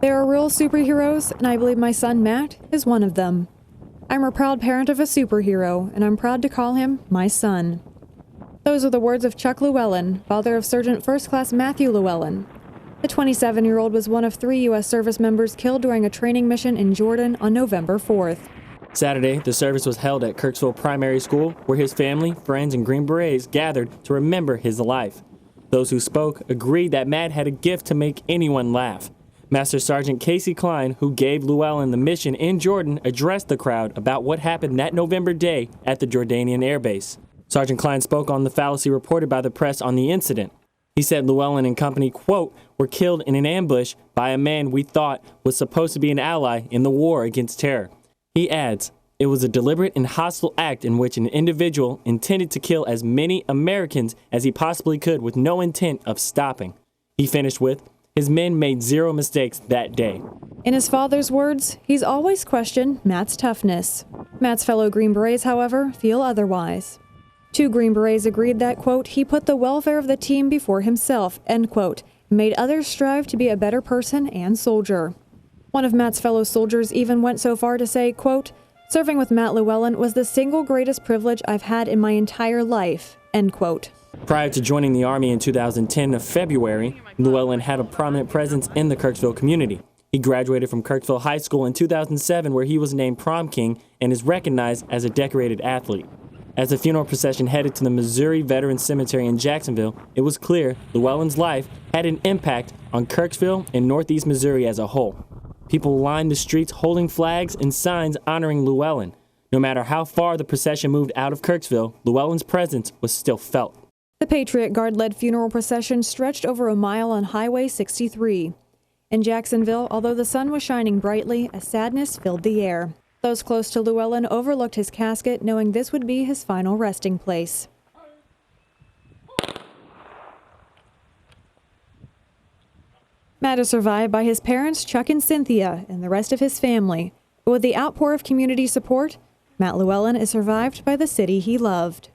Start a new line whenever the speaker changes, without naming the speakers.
They are real superheroes, and I believe my son Matt is one of them. I'm a proud parent of a superhero, and I'm proud to call him my son. Those are the words of Chuck Lewellen, father of Sergeant First Class Matthew Lewellen. The 27-year-old was one of 3 U.S. service members killed during a training mission in Jordan on November 4th.
Saturday, the service was held at Kirksville Primary School, where his family, friends, and Green Berets gathered to remember his life. Those who spoke agreed that Matt had a gift to make anyone laugh. Master Sergeant Casey Klein, who gave Lewellen the mission in Jordan, addressed the crowd about what happened that November day at the Jordanian Air Base. Sergeant Klein spoke on the fallacy reported by the press on the incident. He said Lewellen and company, quote, were killed in an ambush by a man we thought was supposed to be an ally in the war against terror. He adds, it was a deliberate and hostile act in which an individual intended to kill as many Americans as he possibly could with no intent of stopping. He finished with, his men made 0 mistakes that day.
In his father's words, he's always questioned Matt's toughness. Matt's fellow Green Berets, however, feel otherwise. 2 Green Berets agreed that, quote, he put the welfare of the team before himself, end quote, and made others strive to be a better person and soldier. One of Matt's fellow soldiers even went so far to say, quote, serving with Matt Lewellen was the single greatest privilege I've had in my entire life, end quote.
Prior to joining the Army in 2010 of February, Lewellen had a prominent presence in the Kirksville community. He graduated from Kirksville High School in 2007, where he was named prom king and is recognized as a decorated athlete. As the funeral procession headed to the Missouri Veterans Cemetery in Jacksonville, it was clear Llewellyn's life had an impact on Kirksville and Northeast Missouri as a whole. People lined the streets holding flags and signs honoring Lewellen. No matter how far the procession moved out of Kirksville, Llewellyn's presence was still felt.
The Patriot Guard-led funeral procession stretched over a mile on Highway 63. In Jacksonville, although the sun was shining brightly, a sadness filled the air. Those close to Lewellen overlooked his casket, knowing this would be his final resting place. Matt is survived by his parents, Chuck and Cynthia, and the rest of his family. But with the outpour of community support, Matt Lewellen is survived by the city he loved.